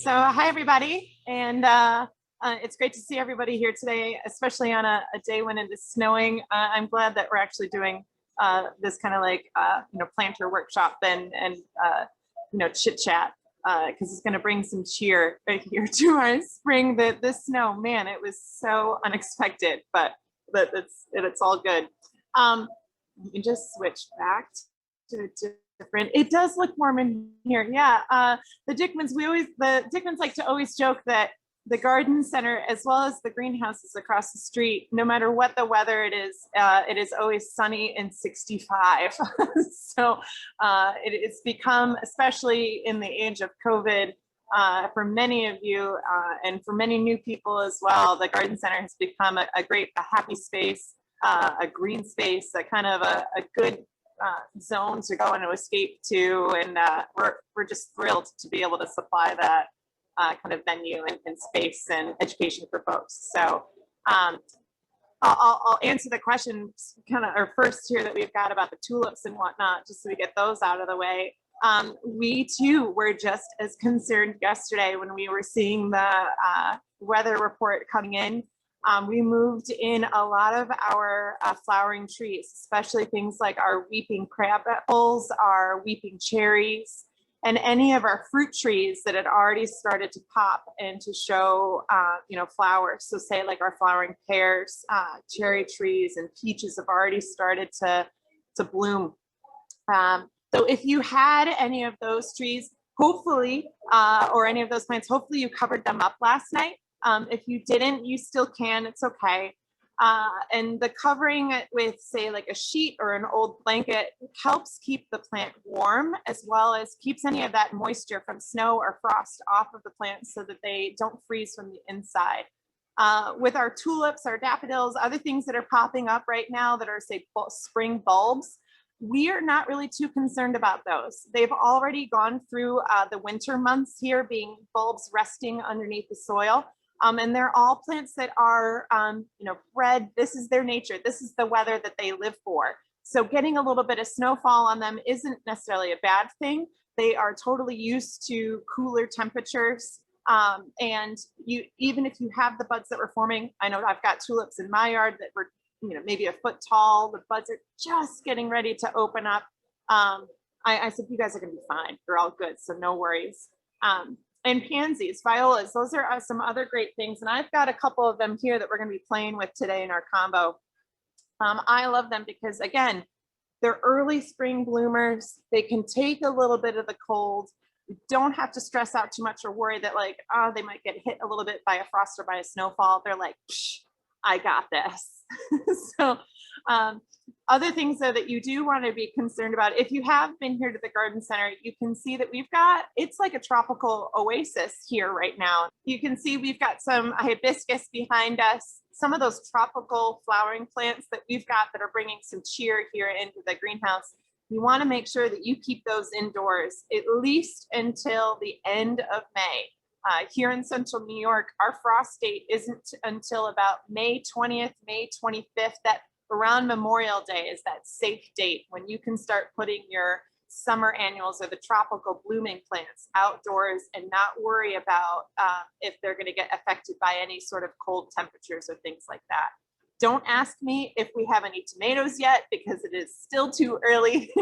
Hi everybody, and it's great to see everybody here today, especially on a day when it is snowing. I'm glad that we're actually doing this kind of like planter workshop and chit chat because it's going to bring some cheer right here to our spring. The snow, man, it was so unexpected, but it's all good. You can just switch back to different. It does look warm in here. Yeah. The Dickmans like to always joke that the garden center, as well as the greenhouses across the street, no matter what the weather it is always sunny and 65. So it's become, especially in the age of COVID, for many of you and for many new people as well, the garden center has become a happy space, a green space, a kind of a good zone to go and to escape to, and we're just thrilled to be able to supply that kind of venue and space and education for folks. So I'll answer the questions kind of first here that we've got about the tulips and whatnot, just so we get those out of the way. We too were just as concerned yesterday when we were seeing the weather report coming in. We moved in a lot of our flowering trees, especially things like our weeping crab apples, our weeping cherries, and any of our fruit trees that had already started to pop and to show, flowers. So say like our flowering pears, cherry trees, and peaches have already started to bloom. So if you had any of those trees, hopefully, or any of those plants, hopefully you covered them up last night. If you didn't, you still can, it's okay. And the covering it with, say, like a sheet or an old blanket helps keep the plant warm, as well as keeps any of that moisture from snow or frost off of the plant so that they don't freeze from the inside. With our tulips, our daffodils, other things that are popping up right now that are, say, spring bulbs, we are not really too concerned about those. They've already gone through the winter months here, being bulbs resting underneath the soil. And they're all plants that are, bred. This is their nature. This is the weather that they live for. So getting a little bit of snowfall on them isn't necessarily a bad thing. They are totally used to cooler temperatures. And even if you have the buds that were forming, I know I've got tulips in my yard that were, maybe a foot tall. The buds are just getting ready to open up. I said, you guys are going to be fine. You're all good. So no worries. And pansies, violas, those are some other great things. And I've got a couple of them here that we're going to be playing with today in our combo. I love them because, again, they're early spring bloomers. They can take a little bit of the cold. You don't have to stress out too much or worry that they might get hit a little bit by a frost or by a snowfall. They're like, I got this. So other things though that you do want to be concerned about, if you have been here to the garden center, you can see that it's like a tropical oasis here right now. You can see we've got some hibiscus behind us, some of those tropical flowering plants that we've got that are bringing some cheer here into the greenhouse. You want to make sure that you keep those indoors at least until the end of May. Here in central New York, our frost date isn't until about May 20th, May 25th. That around Memorial Day is that safe date when you can start putting your summer annuals or the tropical blooming plants outdoors and not worry about if they're going to get affected by any sort of cold temperatures or things like that. Don't ask me if we have any tomatoes yet because it is still too early.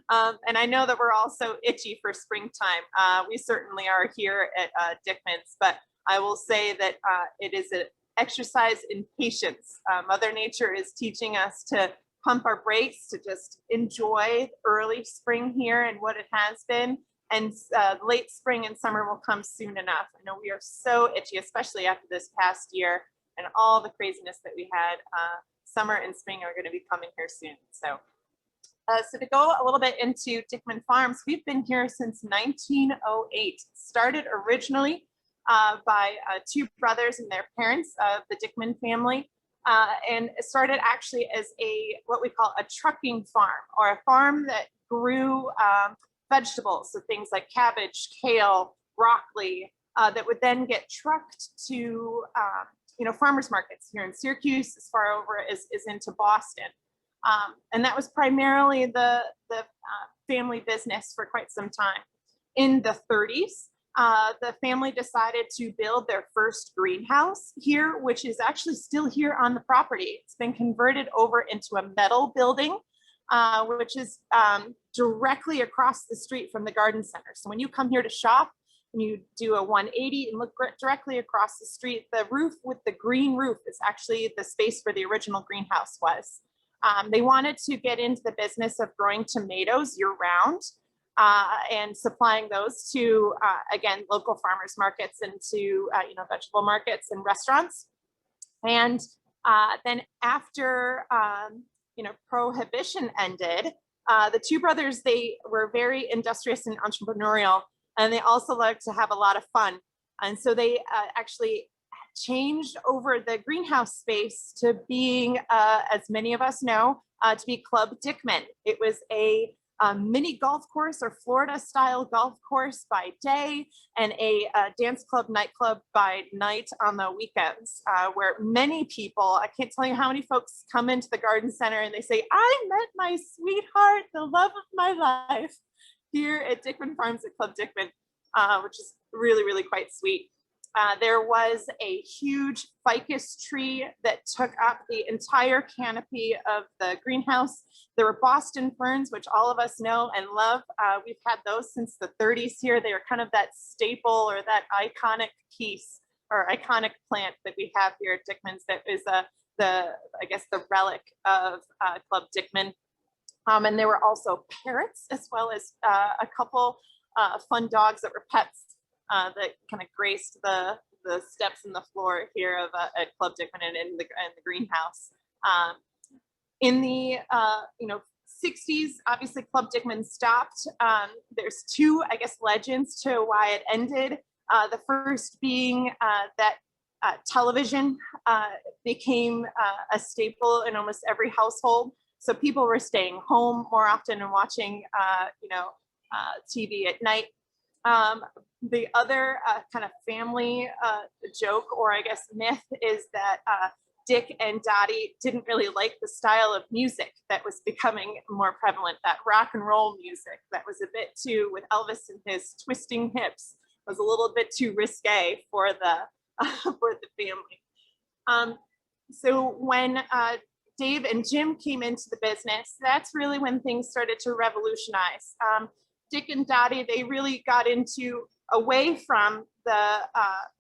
And I know that we're all so itchy for springtime. We certainly are here at Dickman's, but I will say that it is an exercise in patience. Mother Nature is teaching us to pump our brakes, to just enjoy early spring here and what it has been. And late spring and summer will come soon enough. I know we are so itchy, especially after this past year and all the craziness that we had. Summer and spring are going to be coming here soon. So to go a little bit into Dickman Farms, we've been here since 1908. Started originally by two brothers and their parents of the Dickman family, and it started actually as what we call a trucking farm, or a farm that grew vegetables, so things like cabbage, kale, broccoli, that would then get trucked to farmers markets here in Syracuse, as far over as into Boston. And that was primarily the family business for quite some time. In the 30s, the family decided to build their first greenhouse here, which is actually still here on the property. It's been converted over into a metal building, which is directly across the street from the garden center. So when you come here to shop, and you do a 180 and look directly across the street, the roof with the green roof is actually the space where the original greenhouse was. They wanted to get into the business of growing tomatoes year round and supplying those to, again, local farmers markets and to, vegetable markets and restaurants. And then after, Prohibition ended, the two brothers, they were very industrious and entrepreneurial, and they also liked to have a lot of fun. And so they actually changed over the greenhouse space to being, as many of us know, to be Club Dickman. It was a mini golf course or Florida style golf course by day and a dance club nightclub by night on the weekends, where many people, I can't tell you how many folks come into the garden center and they say, I met my sweetheart, the love of my life, here at Dickman Farms at Club Dickman, which is really, really quite sweet. There was a huge ficus tree that took up the entire canopy of the greenhouse. There were Boston ferns, which all of us know and love. We've had those since the 30s here. They are kind of that staple or that iconic piece or iconic plant that we have here at Dickman's that is the relic of Club Dickman. And there were also parrots, as well as a couple fun dogs that were pets that kind of graced the steps and the floor here of at Club Dickman and in the greenhouse. In the 60s, obviously Club Dickman stopped. There's two, legends to why it ended. The first being that television became a staple in almost every household. So people were staying home more often and watching, TV at night. The other kind of family joke, or myth, is that Dick and Dottie didn't really like the style of music that was becoming more prevalent, that rock and roll music that was a bit too, with Elvis and his twisting hips, was a little bit too risque for the family. So when Dave and Jim came into the business, that's really when things started to revolutionize. Dick and Dottie, they really got away from the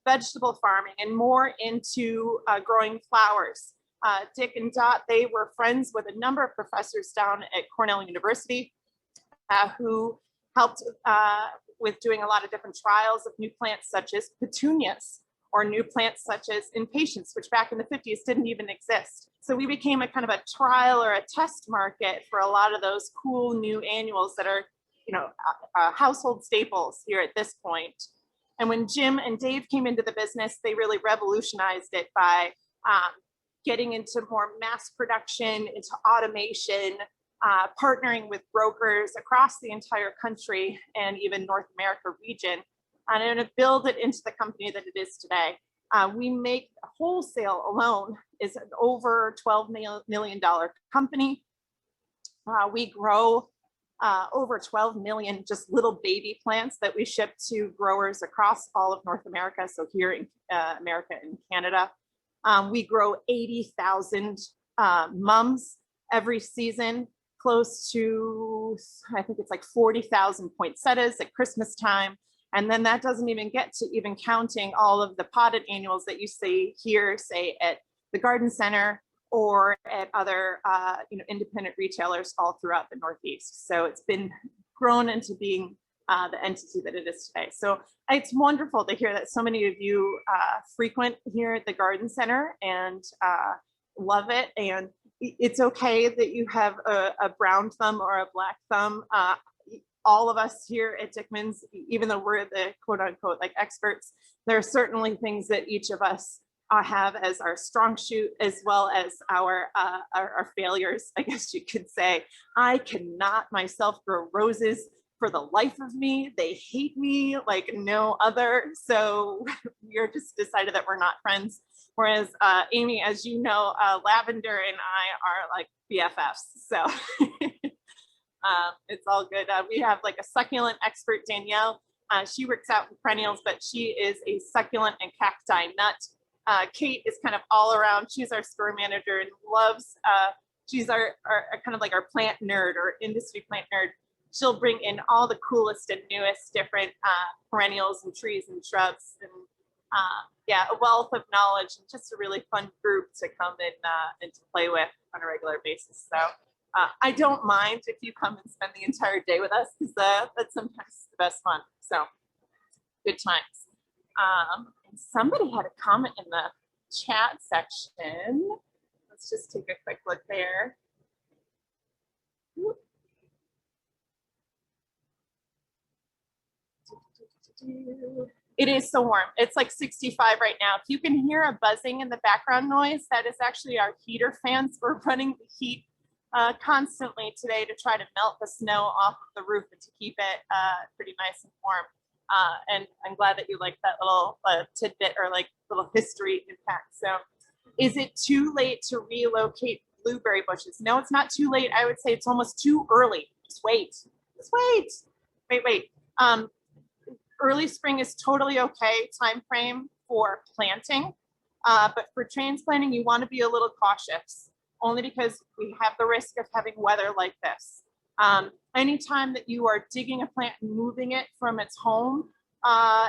vegetable farming and more into growing flowers. Dick and Dot, they were friends with a number of professors down at Cornell University who helped with doing a lot of different trials of new plants such as petunias, or new plants such as impatiens, which back in the 50s didn't even exist. So we became a kind of a trial or a test market for a lot of those cool new annuals that are household staples here at this point. And when Jim and Dave came into the business, they really revolutionized it by getting into more mass production, into automation, partnering with brokers across the entire country and even North America region, and to build it into the company that it is today. We make wholesale alone is an over $12 million company. We grow over 12 million just little baby plants that we ship to growers across all of North America. So here in America and Canada, we grow 80,000 mums every season, close to, I think it's like 40,000 poinsettias at Christmas time. And then that doesn't even get to even counting all of the potted annuals that you see here, say at the garden center or at other independent retailers all throughout the Northeast. So it's been grown into being the entity that it is today. So it's wonderful to hear that so many of you frequent here at the garden center and love it. And it's okay that you have a brown thumb or a black thumb. All of us here at Dickman's, even though we're the quote unquote like experts, there are certainly things that each of us have as our strong suit, as well as our failures, I guess you could say. I cannot myself grow roses for the life of me. They hate me like no other. So we're just decided that we're not friends. Whereas Amy, as you know, Lavender and I are like BFFs. So it's all good. We have like a succulent expert, Danielle, She works out in perennials, but she is a succulent and cacti nut. Kate is kind of all around. She's our store manager and loves, she's our kind of like our plant nerd or industry plant nerd. She'll bring in all the coolest and newest different perennials and trees and shrubs, and yeah, a wealth of knowledge and just a really fun group to come in and to play with on a regular basis. So I don't mind if you come and spend the entire day with us, because that's sometimes the best fun. So good times. And somebody had a comment in the chat section. Let's just take a quick look there. It is so warm. It's like 65 right now. If you can hear a buzzing in the background noise, that is actually our heater fans. We're running the heat constantly today to try to melt the snow off of the roof and to keep it pretty nice and warm. And I'm glad that you like that little tidbit or like little history impact. So is it too late to relocate blueberry bushes? No, it's not too late. I would say it's almost too early. Just wait. Just wait. Wait. Early spring is totally okay time frame for planting, but for transplanting, you want to be a little cautious, only because we have the risk of having weather like this. Anytime that you are digging a plant and moving it from its home,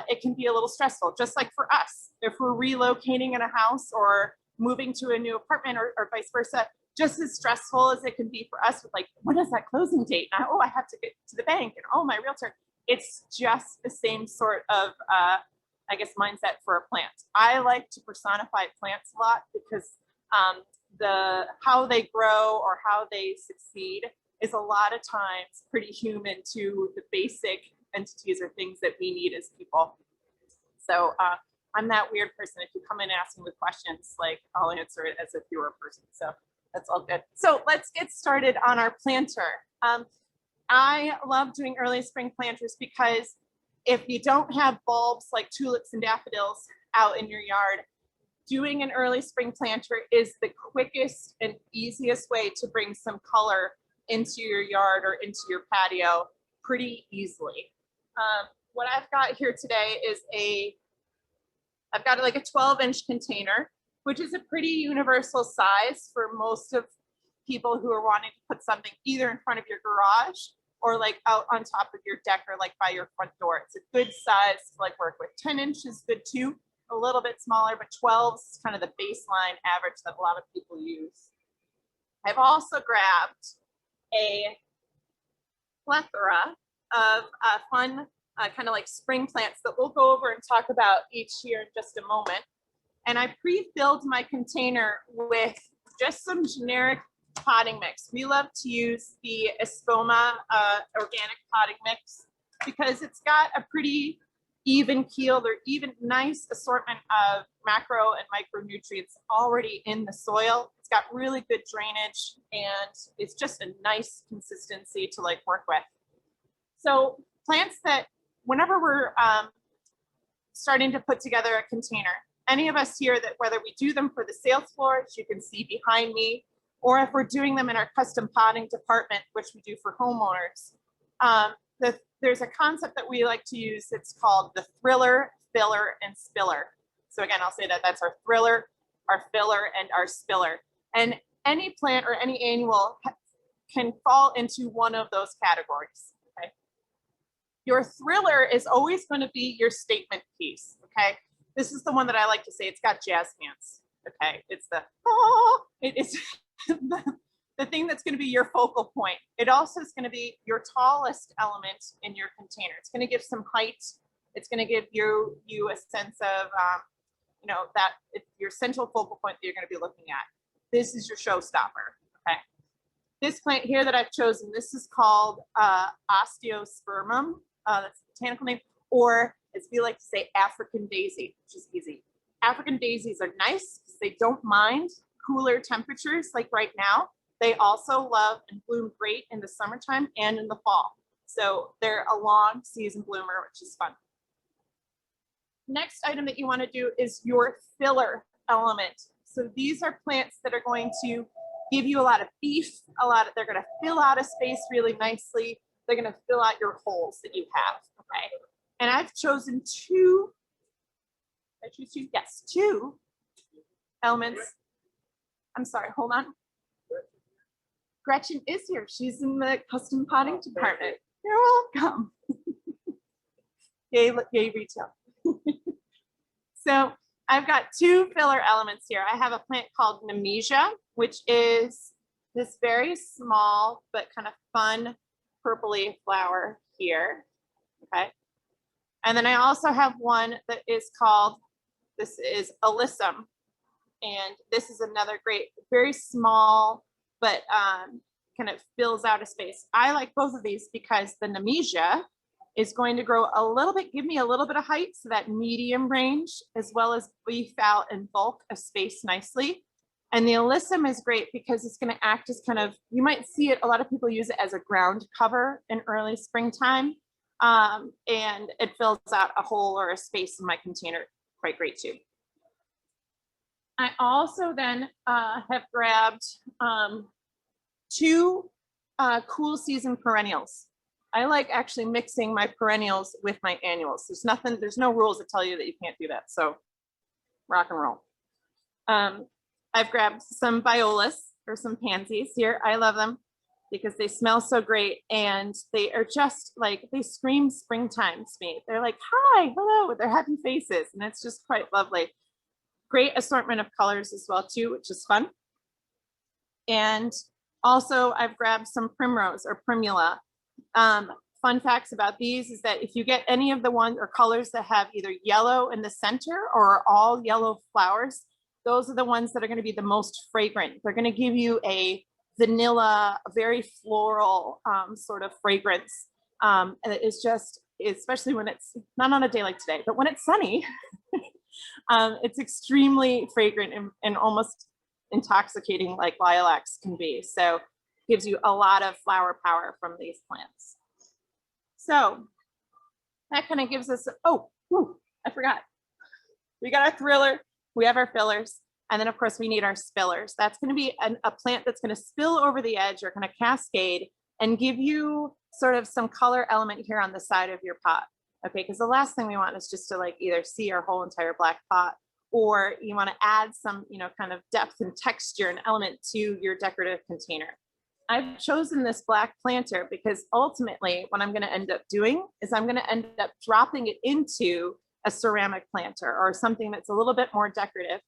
it can be a little stressful, just like for us. If we're relocating in a house or moving to a new apartment or vice versa, just as stressful as it can be for us with like, when is that closing date? And I have to get to the bank and oh, my realtor. It's just the same sort of, I guess, mindset for a plant. I like to personify plants a lot because how they grow or how they succeed is a lot of times pretty human to the basic entities or things that we need as people. So I'm that weird person. If you come in asking me questions, like I'll answer it as if you were a person. So that's all good. So let's get started on our planter. I love doing early spring planters because if you don't have bulbs like tulips and daffodils out in your yard, doing an early spring planter is the quickest and easiest way to bring some color into your yard or into your patio pretty easily. What I've got here today is I've got like a 12-inch container, which is a pretty universal size for most of people who are wanting to put something either in front of your garage or like out on top of your deck or like by your front door. It's a good size to like work with. 10 inches good too, a little bit smaller, but 12 is kind of the baseline average that a lot of people use. I've also grabbed a plethora of fun kind of like spring plants that we'll go over and talk about each year in just a moment. And I pre-filled my container with just some generic potting mix. We love to use the Espoma organic potting mix because it's got a pretty even keeled or even nice assortment of macro and micronutrients already in the soil. It's got really good drainage and it's just a nice consistency to like work with. So plants that whenever we're starting to put together a container, any of us here that whether we do them for the sales floor, as you can see behind me, or if we're doing them in our custom potting department, which we do for homeowners, there's a concept that we like to use. It's called the thriller, filler, and spiller. So again, I'll say that that's our thriller, our filler, and our spiller. And any plant or any annual can fall into one of those categories. Okay. Your thriller is always going to be your statement piece. Okay. This is the one that I like to say. It's got jazz hands. Okay. It's the it is the thing that's going to be your focal point. It also is going to be your tallest element in your container. It's going to give some height. It's going to give you a sense of, that it's your central focal point that you're going to be looking at. This is your showstopper. Okay. This plant here that I've chosen, this is called osteospermum. That's the botanical name, or as we like to say, African daisy, which is easy. African daisies are nice because they don't mind cooler temperatures like right now. They also love and bloom great in the summertime and in the fall. So they're a long season bloomer, which is fun. Next item that you want to do is your filler element. So these are plants that are going to give you a lot of beef, they're going to fill out a space really nicely. They're going to fill out your holes that you have, okay? And I've chosen two, I choose two, yes, two elements. I'm sorry, hold on. Gretchen is here. She's in the custom potting department. You're welcome. Yay, yay retail. So I've got two filler elements here. I have a plant called Nemesia, which is this very small but kind of fun purpley flower here. Okay. And then I also have one that is called, this is Alyssum. And this is another great, very small, but kind of fills out a space. I like both of these because the Nemesia is going to grow a little bit, give me a little bit of height, so that medium range, as well as beef out and bulk a space nicely. And the Alyssum is great because it's going to act as kind of, you might see it, a lot of people use it as a ground cover in early springtime. And it fills out a hole or a space in my container quite great too. I also then have grabbed two cool season perennials. I like actually mixing my perennials with my annuals. There's no rules that tell you that you can't do that. So rock and roll. I've grabbed some violas or some pansies here. I love them because they smell so great and they are just like, they scream springtime to me. They're like, hi, hello, with their happy faces. And it's just quite lovely. Great assortment of colors as well too, which is fun. And also I've grabbed some primrose or primula. Fun facts about these is that if you get any of the ones or colors that have either yellow in the center or all yellow flowers, those are the ones that are going to be the most fragrant. They're going to give you a vanilla, very floral sort of fragrance. And it's just, especially when it's not on a day like today, but when it's sunny, it's extremely fragrant and almost intoxicating like lilacs can be. So gives you a lot of flower power from these plants. So that kind of gives us, I forgot. We got our thriller, we have our fillers, and then of course we need our spillers. That's going to be a plant that's going to spill over the edge or kind of cascade and give you sort of some color element here on the side of your pot. Okay, because the last thing we want is just to like either see our whole entire black pot, or you want to add some, kind of depth and texture and element to your decorative container. I've chosen this black planter because ultimately what I'm going to end up doing is I'm going to end up dropping it into a ceramic planter or something that's a little bit more decorative.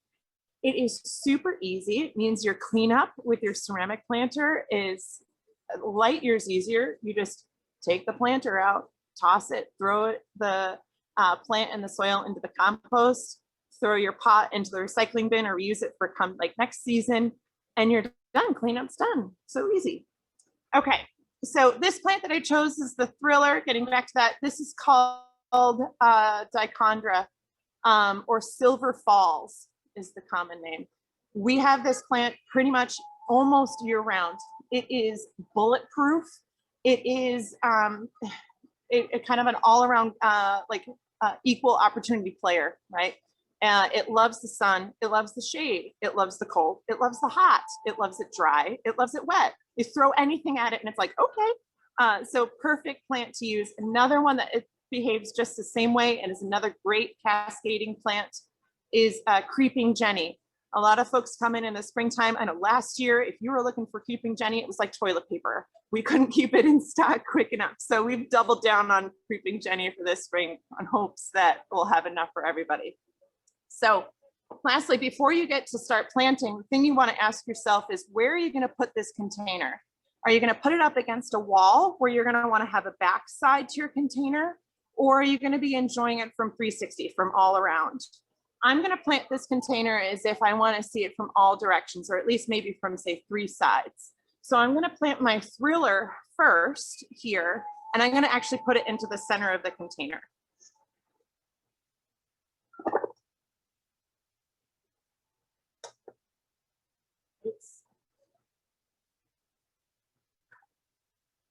It is super easy. It means your cleanup with your ceramic planter is light years easier. You just take the planter out, toss it, throw the plant and the soil into the compost, throw your pot into the recycling bin or reuse it for like next season, and you're done. Cleanup's done. So easy. Okay, so this plant that I chose is the thriller. Getting back to that, this is called dichondra or silver falls is the common name. We have this plant pretty much almost year round. It is bulletproof. It is it kind of an all-around equal opportunity player, right? It loves the sun, it loves the shade, it loves the cold, it loves the hot, it loves it dry, it loves it wet. You throw anything at it and it's like, okay. So perfect plant to use. Another one that it behaves just the same way and is another great cascading plant is Creeping Jenny. A lot of folks come in the springtime. I know last year, if you were looking for Creeping Jenny, it was like toilet paper. We couldn't keep it in stock quick enough. So we've doubled down on Creeping Jenny for this spring on hopes that we'll have enough for everybody. So lastly, before you get to start planting, the thing you want to ask yourself is, where are you going to put this container? Are you going to put it up against a wall where you're going to want to have a backside to your container? Or are you going to be enjoying it from 360, from all around? I'm going to plant this container as if I want to see it from all directions, or at least maybe from, say, 3 sides. So I'm going to plant my thriller first here, and I'm going to actually put it into the center of the container.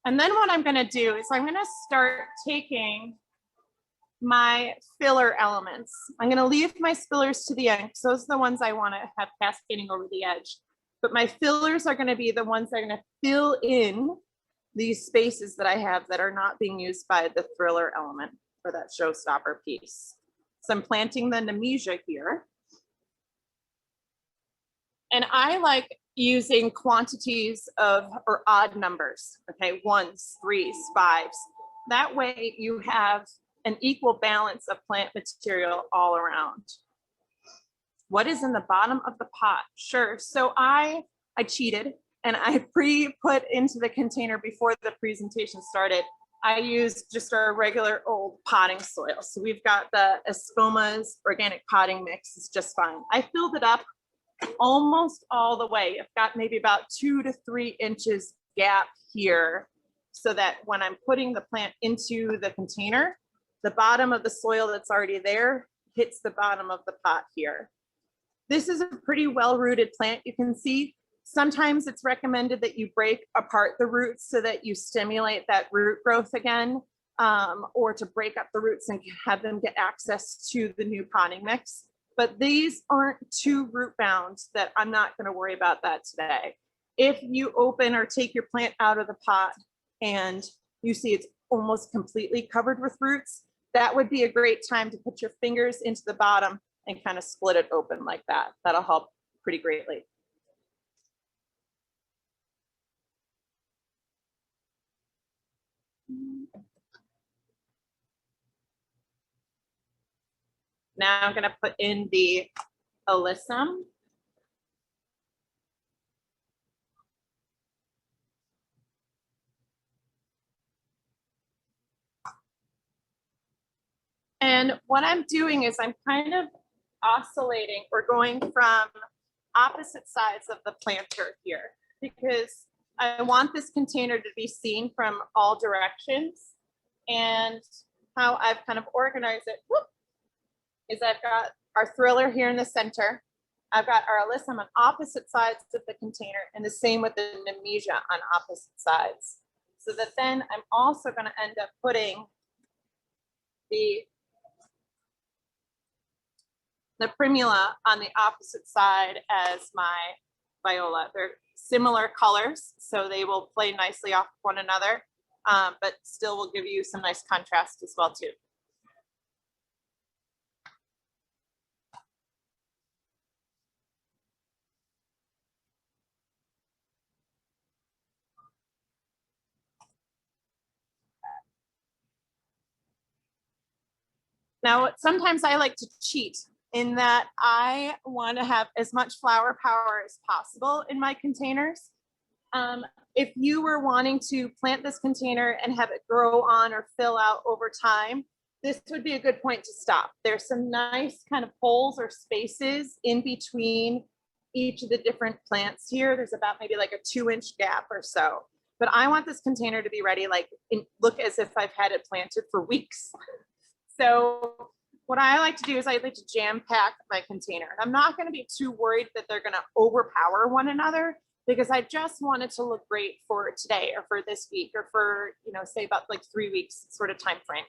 And then what I'm going to do is I'm going to start taking my filler elements. I'm going to leave my spillers to the end because those are the ones I want to have cascading over the edge. But my fillers are going to be the ones that are going to fill in these spaces that I have that are not being used by the thriller element. for that showstopper piece. So I'm planting the Nemesia here. And I like using quantities of, or odd numbers, okay, ones, threes, fives. That way you have an equal balance of plant material all around. What is in the bottom of the pot? Sure, so I cheated and I pre-put into the container before the presentation started. I used just our regular old potting soil. So we've got the Escoma's organic potting mix, it's just fine. I filled it up almost all the way. I've got maybe about 2 to 3 inches gap here so that when I'm putting the plant into the container, the bottom of the soil that's already there hits the bottom of the pot here. This is a pretty well-rooted plant. You can see sometimes it's recommended that you break apart the roots so that you stimulate that root growth again, or to break up the roots and have them get access to the new potting mix. But these aren't too root bound that I'm not going to worry about that today. If you open or take your plant out of the pot and you see it's almost completely covered with roots, that would be a great time to put your fingers into the bottom and kind of split it open like that. That'll help pretty greatly. Now I'm going to put in the alyssum. And what I'm doing is I'm kind of oscillating or going from opposite sides of the planter here, because I want this container to be seen from all directions. And how I've kind of organized it is I've got our thriller here in the center. I've got our alyssum on opposite sides of the container, and the same with the Nemesia on opposite sides. So that then I'm also going to end up putting the primula on the opposite side as my viola. They're similar colors, so they will play nicely off one another, but still will give you some nice contrast as well too. Now, sometimes I like to cheat in that I want to have as much flower power as possible in my containers. If you were wanting to plant this container and have it grow on or fill out over time, this would be a good point to stop. There's some nice kind of holes or spaces in between each of the different plants here. There's about maybe like a 2-inch gap or so. But I want this container to be ready, like look as if I've had it planted for weeks. So what I like to do is I like to jam pack my container. I'm not going to be too worried that they're going to overpower one another, because I just want it to look great for today or for this week or for, you know, say about like 3 weeks sort of time frame.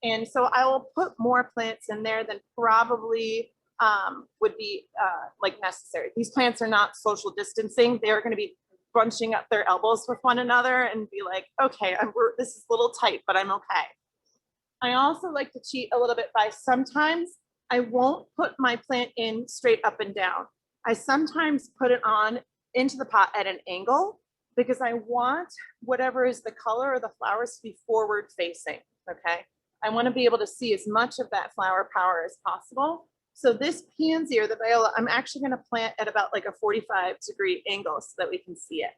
And so I will put more plants in there than probably would be like necessary. These plants are not social distancing. They're going to be bunching up their elbows with one another and be like, okay, this is a little tight, but I'm okay. I also like to cheat a little bit by sometimes I won't put my plant in straight up and down. I sometimes put it on into the pot at an angle, because I want whatever is the color or the flowers to be forward facing, okay? I want to be able to see as much of that flower power as possible. So this pansy or the viola, I'm actually going to plant at about like a 45-degree angle so that we can see it.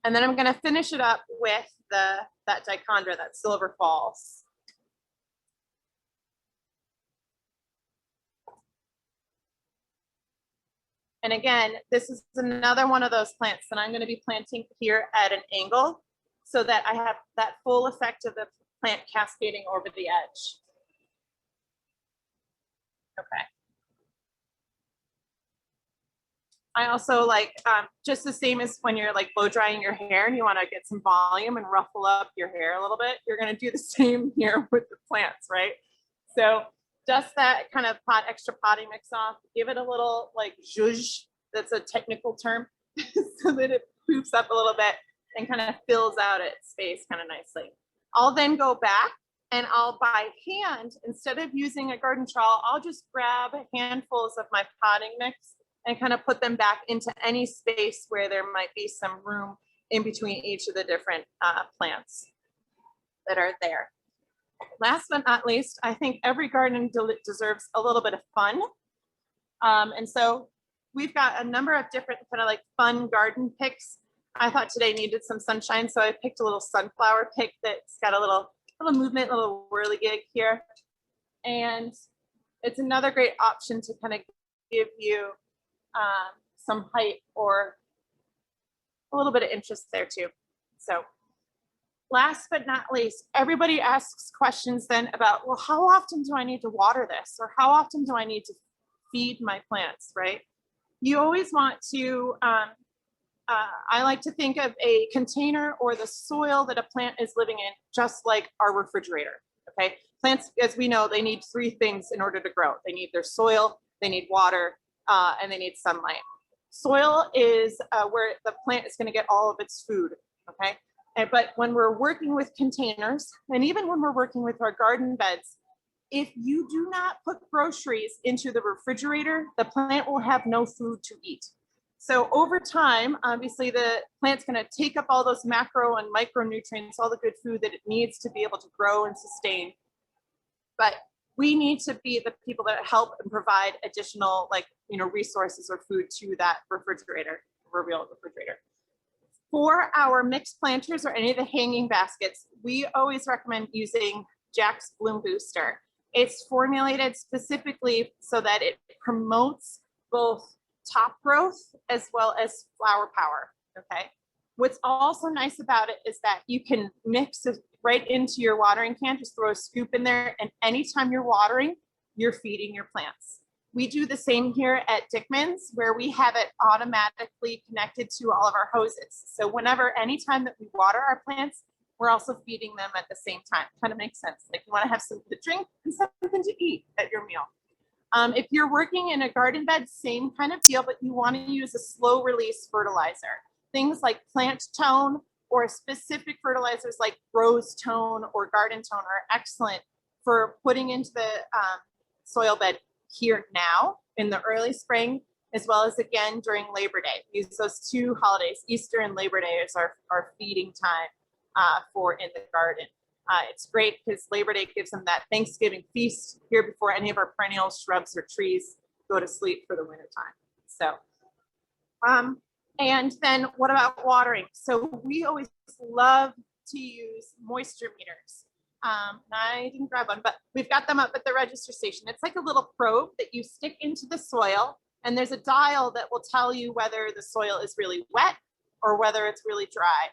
And then I'm going to finish it up with that dichondra, that Silver Falls. And again, this is another one of those plants that I'm going to be planting here at an angle so that I have that full effect of the plant cascading over the edge. Okay. I also like, just the same as when you're like blow drying your hair and you want to get some volume and ruffle up your hair a little bit, you're going to do the same here with the plants, right? So dust that kind of extra potting mix off, give it a little like zhuzh, that's a technical term, so that it poops up a little bit. and kind of fills out its space kind of nicely. I'll then go back and I'll by hand, instead of using a garden trowel, I'll just grab handfuls of my potting mix and kind of put them back into any space where there might be some room in between each of the different plants that are there. Last but not least, I think every garden deserves a little bit of fun. And so we've got a number of different kind of like fun garden picks. I thought today needed some sunshine, so I picked a little sunflower pick that's got a little movement, a little whirligig here. And it's another great option to kind of give you some height or a little bit of interest there too. So last but not least, everybody asks questions then about, well, how often do I need to water this? Or how often do I need to feed my plants, right? You always want to, I like to think of a container or the soil that a plant is living in, just like our refrigerator, okay? Plants, as we know, they need three things in order to grow. They need their soil, they need water, and they need sunlight. Soil is where the plant is going to get all of its food, okay? But when we're working with containers, and even when we're working with our garden beds, if you do not put groceries into the refrigerator, the plant will have no food to eat. So over time, obviously the plant's going to take up all those macro and micronutrients, all the good food that it needs to be able to grow and sustain. But we need to be the people that help and provide additional, like, resources or food to that refrigerator, proverbial refrigerator. For our mixed planters or any of the hanging baskets, we always recommend using Jack's Bloom Booster. It's formulated specifically so that it promotes both top growth as well as flower power, okay? What's also nice about it is that you can mix it right into your watering can, just throw a scoop in there, and anytime you're watering, you're feeding your plants. We do the same here at Dickman's, where we have it automatically connected to all of our hoses. So anytime that we water our plants, we're also feeding them at the same time. Kind of makes sense. Like, you want to have something to drink and something to eat at your meal. If you're working in a garden bed, same kind of deal, but you want to use a slow release fertilizer. Things like plant tone or specific fertilizers like rose tone or garden tone are excellent for putting into the soil bed here now in the early spring, as well as again during Labor Day. Use those two holidays, Easter and Labor Day, is our feeding time for in the garden. It's great because Labor Day gives them that Thanksgiving feast here before any of our perennial shrubs or trees go to sleep for the winter time. So, and then what about watering? So we always love to use moisture meters. I didn't grab one, but we've got them up at the register station. It's like a little probe that you stick into the soil, and there's a dial that will tell you whether the soil is really wet or whether it's really dry.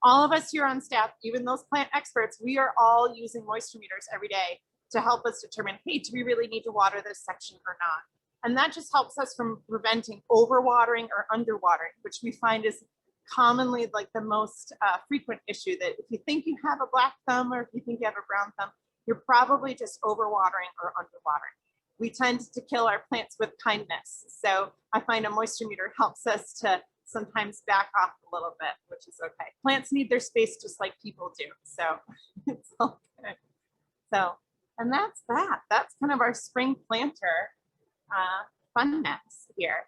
All of us here on staff, even those plant experts, we are all using moisture meters every day to help us determine, hey, do we really need to water this section or not? And that just helps us from preventing overwatering or underwatering, which we find is commonly like the most frequent issue, that if you think you have a black thumb or if you think you have a brown thumb, you're probably just overwatering or underwatering. We tend to kill our plants with kindness. So I find a moisture meter helps us to sometimes back off a little bit, which is okay. Plants need their space just like people do. So it's all good. So, and that's that. That's kind of our spring planter funness here.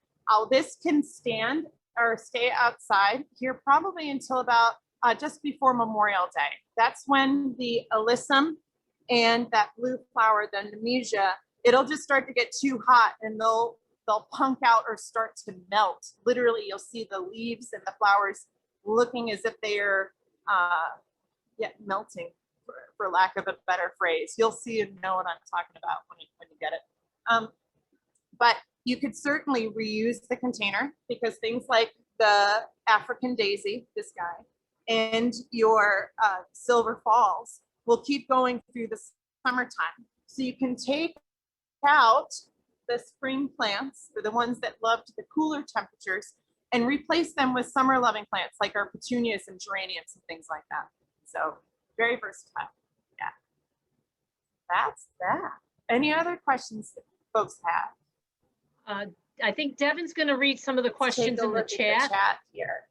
This can stand or stay outside here probably until about just before Memorial Day. That's when the alyssum and that blue flower, the nemesia, it'll just start to get too hot and they'll punk out or start to melt. Literally, you'll see the leaves and the flowers looking as if they're melting, for lack of a better phrase. You'll see and know what I'm talking about when you get it. But you could certainly reuse the container, because things like the African daisy, this guy, and your silver falls will keep going through the summertime. So you can take out the spring plants, for the ones that loved the cooler temperatures, and replace them with summer loving plants like our petunias and geraniums and things like that. So very versatile. Yeah, that's that. Any other questions that folks have? I think Devin's going to read some of the questions in the chat. Here.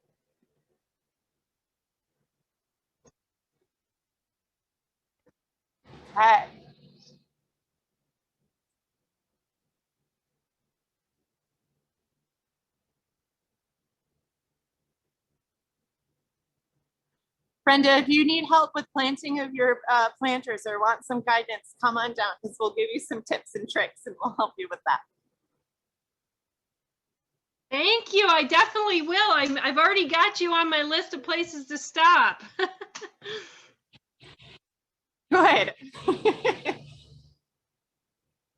Okay. Brenda, if you need help with planting of your planters or want some guidance, come on down because we'll give you some tips and tricks and we'll help you with that. Thank you. I definitely will. I've already got you on my list of places to stop. Good.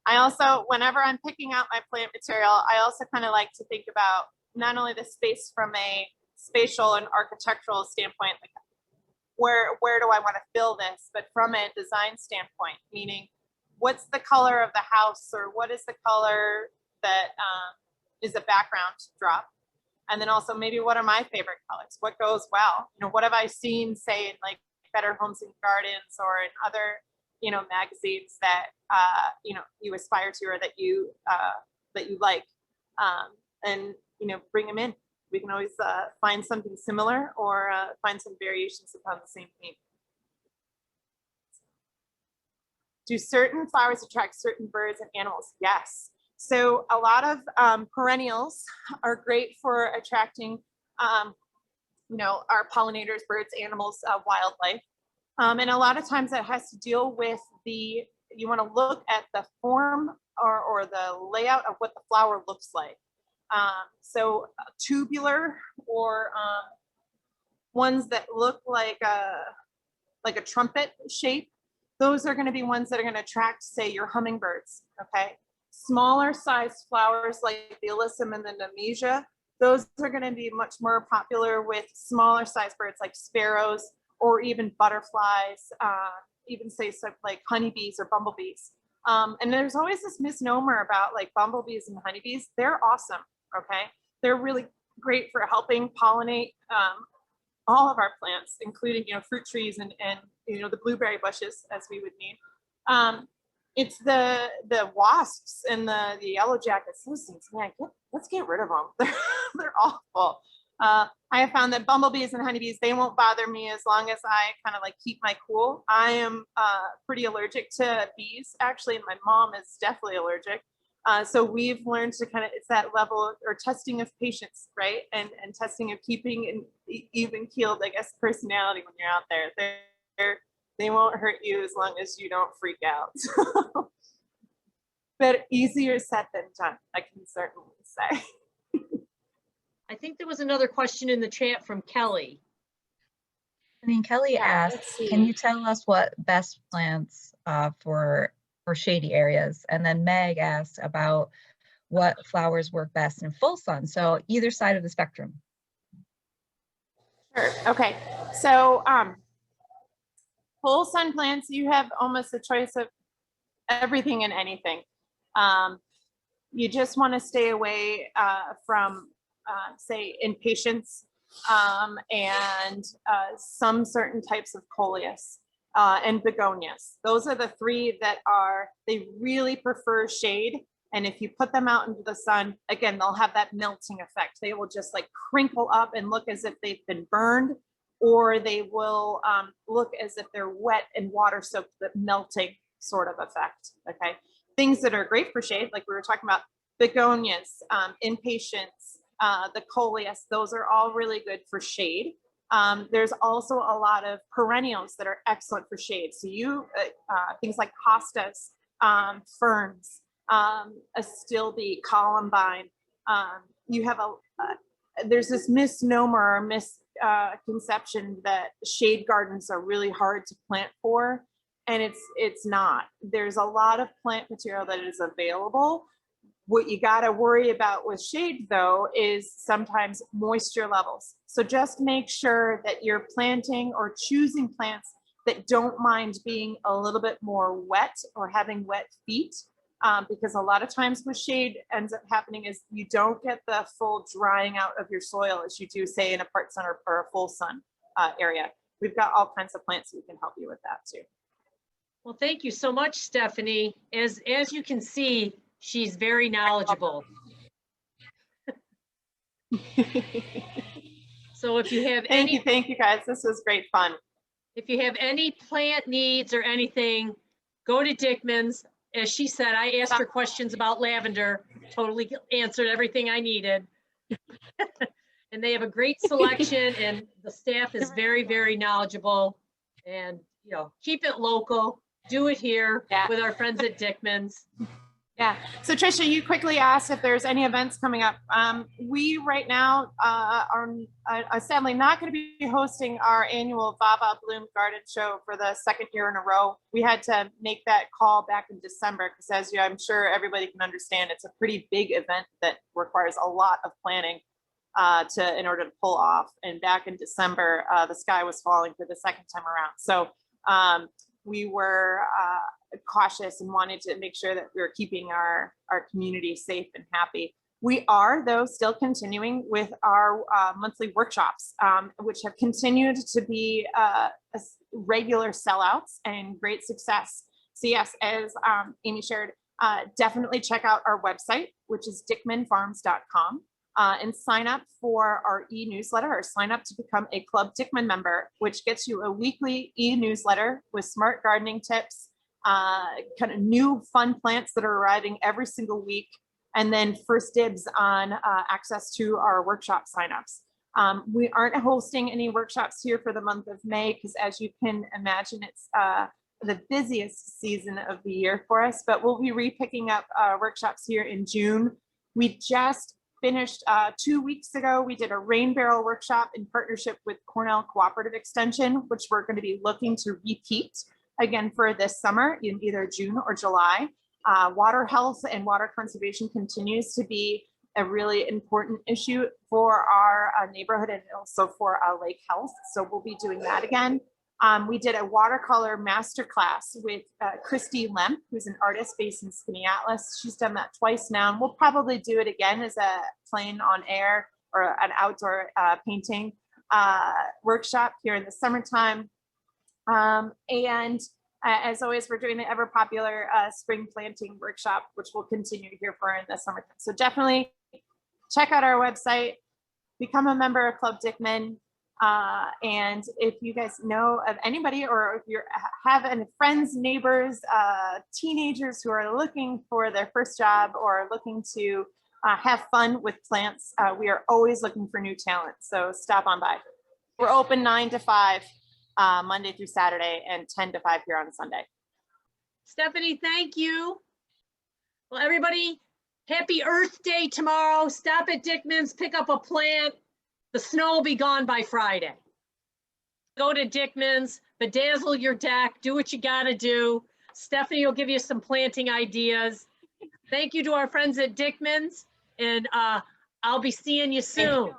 I also, whenever I'm picking out my plant material, I also kind of like to think about not only the space from a spatial and architectural standpoint, like where do I want to fill this, but from a design standpoint, meaning what's the color of the house or what is the color that is a background drop? And then also maybe what are my favorite colors? What goes well? You know, what have I seen, say, in like Better Homes and Gardens or in other, you know, magazines that you know, you aspire to or that you like, and you know, bring them in. We can always find something similar or find some variations upon the same theme. Do certain flowers attract certain birds and animals? Yes. So a lot of perennials are great for attracting, you know, our pollinators, birds, animals, wildlife. And a lot of times that has to deal with the, you want to look at the form or the layout of what the flower looks like. So tubular or ones that look like a trumpet shape, those are going to be ones that are going to attract, say, your hummingbirds. Okay, smaller sized flowers like the alyssum and the nemesia, those are going to be much more popular with smaller sized birds like sparrows or even butterflies, even say stuff like honeybees or bumblebees. And there's always this misnomer about like bumblebees and honeybees. They're awesome. Okay, they're really great for helping pollinate all of our plants, including, you know, fruit trees and you know, the blueberry bushes as we would need. It's the wasps and the yellow jackets. Those things, man, let's get rid of them. They're awful. I have found that bumblebees and honeybees, they won't bother me as long as I kind of like keep my cool. I am pretty allergic to bees. Actually, my mom is definitely allergic. So we've learned to kind of, it's that level or testing of patience, right? And testing of keeping an even keeled, I guess, personality when you're out there. They won't hurt you as long as you don't freak out. But easier said than done, I can certainly say. I think there was another question in the chat from Kelly. I mean, Kelly Yeah, asked, can you tell us what best plants for shady areas? And then Meg asked about what flowers work best in full sun. So either side of the spectrum. Sure. Okay. So full sun plants, you have almost a choice of everything and anything. You just want to stay away from, say, impatiens and some certain types of coleus and begonias. Those are the three that they really prefer shade. And if you put them out into the sun, again, they'll have that melting effect. They will just like crinkle up and look as if they've been burned, or they will look as if they're wet and water soaked, that melting sort of effect. Okay. Things that are great for shade, like we were talking about, begonias, impatiens, the coleus, those are all really good for shade. There's also a lot of perennials that are excellent for shade. So things like hostas, ferns, astilbe, columbine. You have there's this misnomer or misconception that shade gardens are really hard to plant for. And it's not. There's a lot of plant material that is available. What you got to worry about with shade, though, is sometimes moisture levels. So just make sure that you're planting or choosing plants that don't mind being a little bit more wet or having wet feet, because a lot of times with shade ends up happening is you don't get the full drying out of your soil as you do, say, in a part sun or a full sun area. We've got all kinds of plants that can help you with that too. Well, thank you so much, Stephanie. As you can see, she's very knowledgeable. So if you have thank you guys. This was great fun. If you have any plant needs or anything, go to Dickman's. As she said, I asked her questions about lavender, totally answered everything I needed. And they have a great selection and the staff is very, very knowledgeable. And, you know, keep it local, do it here with our friends at Dickman's. Yeah. So Tricia, you quickly asked if there's any events coming up. We right now are sadly not going to be hosting our annual Baba Bloom Garden Show for the second year in a row. We had to make that call back in December because, as I'm sure everybody can understand, it's a pretty big event that requires a lot of planning in order to pull off. And back in December, the sky was falling for the second time around. So we were cautious and wanted to make sure that we were keeping our community safe and happy. We are, though, still continuing with our monthly workshops, which have continued to be regular sellouts and great success. So yes, as Amy shared, definitely check out our website, which is dickmanfarms.com. And sign up for our e-newsletter or sign up to become a Club Dickman member, which gets you a weekly e-newsletter with smart gardening tips, kind of new fun plants that are arriving every single week, and then first dibs on access to our workshop signups. We aren't hosting any workshops here for the month of May because, as you can imagine, it's the busiest season of the year for us, but we'll be re-picking up workshops here in June. We just finished 2 weeks ago. We did a rain barrel workshop in partnership with Cornell Cooperative Extension, which we're going to be looking to repeat again for this summer in either June or July. Water health and water conservation continues to be a really important issue for our neighborhood and also for lake health. So we'll be doing that again. We did a watercolor masterclass with Christy Lemp, who's an artist based in Skaneateles. She's done that twice now, and we'll probably do it again as a plain on air or an outdoor painting workshop here in the summertime. And as always, we're doing the ever popular spring planting workshop, which we'll continue here for in the summertime. So definitely check out our website, become a member of Club Dickman. And if you guys know of anybody, or if you have any friends, neighbors, teenagers who are looking for their first job or looking to have fun with plants, we are always looking for new talent. So stop on by. We're open 9 to 5, Monday through Saturday, and 10 to 5 here on Sunday. Stephanie, thank you. Well, everybody, happy Earth Day tomorrow. Stop at Dickman's, pick up a plant. The snow will be gone by Friday. Go to Dickman's, bedazzle your deck, do what you gotta do. Stephanie will give you some planting ideas. Thank you to our friends at Dickman's, and I'll be seeing you soon.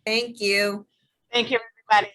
Thank you. Thank you, everybody.